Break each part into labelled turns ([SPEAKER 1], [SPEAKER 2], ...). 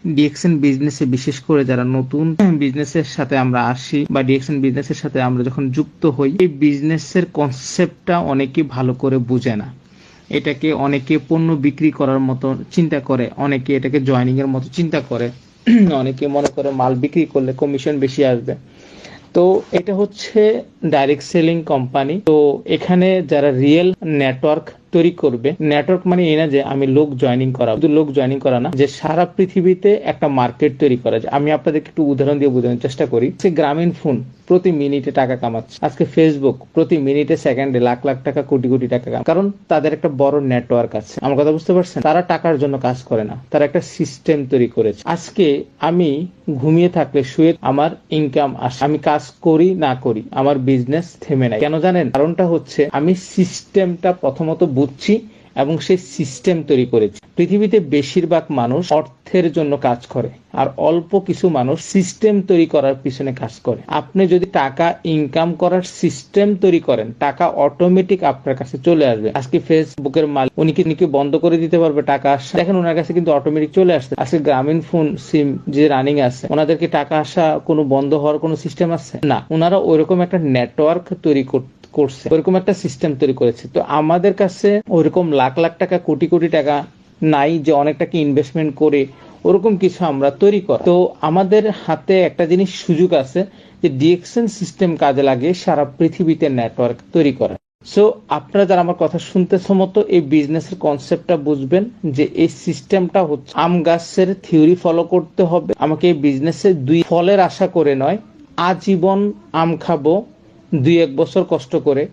[SPEAKER 1] DXN বিজনেসে বিশেষ করে যারা নতুন বিজনেসের সাথে আমরা আসি বা ডিএক্সএন বিজনেসের সাথে আমরা যখন যুক্ত হই, এই বিজনেসের কনসেপ্টটা অনেকে ভালো করে বুঝে না। এটাকে অনেকে পণ্য বিক্রি করার মতো চিন্তা করে, অনেকে এটাকে জয়নিং এর মতো চিন্তা করে, অনেকে মনে করে মাল বিক্রি করলে কমিশন বেশি আসবে। তো এটা হচ্ছে ডাইরেক্ট সেলিং কোম্পানি। তো এখানে যারা রিয়েল নেটওয়ার্ক তৈরি করবে, নেটওয়ার্ক মানে এই না যে আমি লোক জয়েনিং করা, শুধু লোক জয়েনিং করা না, যে সারা পৃথিবীতে একটা মার্কেট তৈরি করা যায়। আমি আপনাদেরকে একটু উদাহরণ দিয়ে বোঝানোর চেষ্টা করি। গ্রামীণ ফোন প্রতি মিনিটে টাকা কামাচ্ছে, আজকে ফেসবুক প্রতি মিনিটে সেকেন্ডে লাখ লাখ টাকা কোটি কোটি টাকা কামাচ্ছে, কারণ তাদের একটা বড় নেটওয়ার্ক আছে। আমার কথা বুঝতে পারছেন? তারা টাকার জন্য কাজ করে না, তারা একটা সিস্টেম তৈরি করেছে। আজকে আমি ঘুমিয়ে থাকলে শুয়ে আমার ইনকাম আসে, আমি কাজ করি না করি আমার বিজনেস থেমে নাই। কেন জানেন? কারণটা হচ্ছে আমি সিস্টেমটা প্রথমত বুঝছি এবং সেই সিস্টেম তৈরি করেছি। পৃথিবীতে বেশিরভাগ মানুষ অর্থের জন্য কাজ করে, আর অল্প কিছু মানুষ সিস্টেম তৈরি করার পিছনে কাজ করে। আপনি যদি টাকা ইনকাম করার সিস্টেম তৈরি করেন, টাকা অটোমেটিক আপনার কাছে চলে আসবে। আজকে ফেসবুকের মালিক উনি কি বন্ধ করে দিতে পারবে টাকা আসা? দেখেন ওনার কাছে কিন্তু অটোমেটিক চলে আসছে। আজকে গ্রামীণ ফোন সিম যে রানিং আছে, ওনাদেরকে টাকা আসা কোনো বন্ধ হওয়ার কোনো সিস্টেম আছে না? ওনারা ওইরকম একটা নেটওয়ার্ক তৈরি করছে, ওইরকম একটা সিস্টেম তৈরি করেছে। তো আমাদের কাছে ওইরকম লাখ লাখ টাকা কোটি কোটি টাকা নাই যে অনেক টাকা ইনভেস্টমেন্ট করে ওরকম কিছু আমরা তৈরি করি। তো আমাদের হাতে একটা জিনিস সুযোগ আছে যে ডিএক্সএন সিস্টেম কাজে লাগিয়ে সারা পৃথিবীতে নেটওয়ার্ক তৈরি করা। সো আপনারা যারা আমার কথা শুনতেছো মতো এই বিজনেসের কনসেপ্টটা বুঝবেন যে এই সিস্টেমটা হচ্ছে আম গাছের থিওরি ফলো করতে হবে। আমাকে এই বিজনেসে দুই ফলের আশা করে নয়, আজীবন আম খাবো, 2-1 বছর কষ্ট করে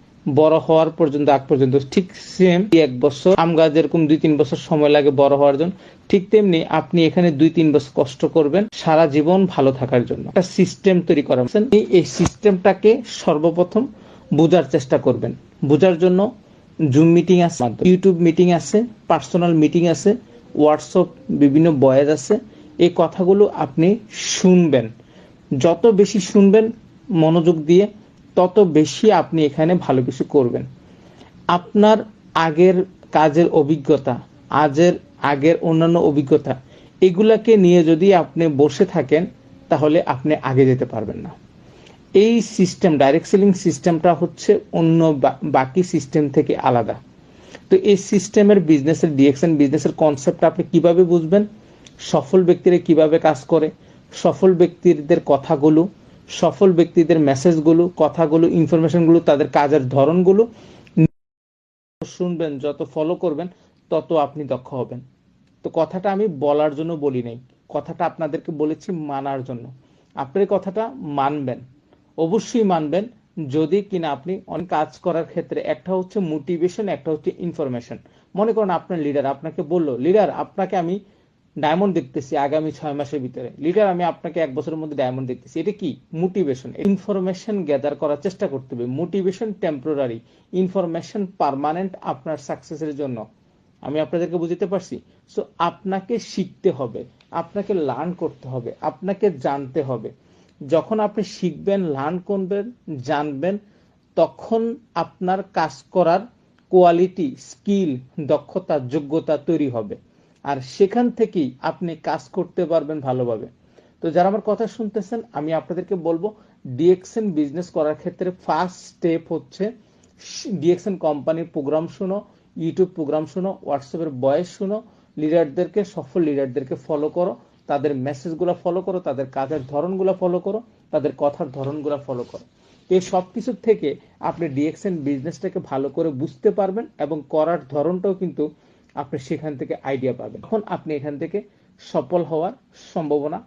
[SPEAKER 1] বড় হওয়ার পর্যন্ত, আগ পর্যন্ত। ঠিক সেম 1 বছর আম গাছ যেরকম 2-3 বছর সময় লাগে বড় হওয়ার জন্য, ঠিক তেমনি আপনি এখানে 2-3 বছর কষ্ট করবেন সারা জীবন ভালো থাকার জন্য। একটা সিস্টেম তৈরি করা, এই সিস্টেমটাকে সর্বপ্রথম বোঝার চেষ্টা করবেন। বোঝার জন্য জুম মিটিং আছে, ইউটিউব মিটিং আছে, পার্সোনাল মিটিং আছে, হোয়াটসঅ্যাপ বিভিন্ন বয়েজ আছে। এই কথাগুলো আপনি শুনবেন। যত বেশি শুনবেন মনোযোগ দিয়ে, তত বেশি আপনি এখানে ভালো কিছু করবেন। আপনার আগের কাজের অভিজ্ঞতা, আগের অন্যান্য অভিজ্ঞতা, এগুলাকে নিয়ে যদি আপনি বসে থাকেন তাহলে আপনি আগে যেতে পারবেন না। এই সিস্টেম, ডাইরেক্ট সেলিং সিস্টেমটা হচ্ছে অন্য বাকি সিস্টেম থেকে আলাদা। তো এই সিস্টেমের বিজনেসের ডিএক্সএন বিজনেসের কনসেপ্ট আপনি কিভাবে বুঝবেন? সফল ব্যক্তিরা কিভাবে কাজ করে, সফল ব্যক্তিদের কথাগুলো, সফল ব্যক্তিদের মেসেজগুলো, কথাগুলো, ইনফরমেশনগুলো, তাদের কাজের ধরনগুলো শুনবেন, যত ফলো করবেন তত আপনি দক্ষ হবেন। তো কথাটা আমি বলার জন্য বলি নাই, কথাটা আপনাদেরকে বলেছি মানার জন্য। আপনি কথাটা মানবেন, অবশ্যই মানবেন, যদি কিনা আপনি অনেক কাজ করার ক্ষেত্রে একটা হচ্ছে মোটিভেশন, একটা হচ্ছে ইনফরমেশন। মনে করেন আপনার লিডার আপনাকে বললো, লিডার আপনাকে আমি ডায়মন্ড দেখতেছি আগামী 6 মাসের ভিতরে, লিডার আমি আপনাকে 1 বছরের মধ্যে ডায়মন্ড দেখতেছি। এটা কি? মোটিভেশন। ইনফরমেশন গ্যাদার করার চেষ্টা করতে হবে। মোটিভেশন টেম্পোরারি, ইনফরমেশন পার্মানেন্ট আপনার সাকসেসের জন্য। আমি আপনাদেরকে বুঝতে পারছি? সো আপনাকে শিখতে হবে, আপনাকে লার্ন করতে হবে, আপনাকে জানতে হবে। যখন আপনি শিখবেন, লার্ন করবেন, জানবেন, তখন আপনার কাজ করার কোয়ালিটি, স্কিল, দক্ষতা, যোগ্যতা তৈরি হবে। আর সেখান থেকেই আপনি কাজ করতে পারবেন ভালোভাবে। তো যারা আমার কথা শুনতেছেন, আমি আপনাদেরকে বলবো ডিএক্সএন বিজনেস করার ক্ষেত্রে ফার্স্ট স্টেপ হচ্ছে ডিএক্সএন কোম্পানির প্রোগ্রাম শুনো, ইউটিউব প্রোগ্রাম শুনো, হোয়াটসঅ্যাপের ভয়েস শুনো, লিডারদেরকে, সফল লিডারদেরকে ফলো করো, তাদের মেসেজগুলো ফলো করো, তাদের কাজের ধরনগুলো ফলো করো, তাদের কথার ধরনগুলো ফলো করো। এই সব কিছু থেকে আপনি ডিএক্সএন বিজনেসটাকে ভালো করে বুঝতে পারবেন এবং করার ধরনটাও কিন্তু আপনি সেখান থেকে আইডিয়া পাবেন। তখন আপনি এখান থেকে সফল হওয়ার সম্ভাবনা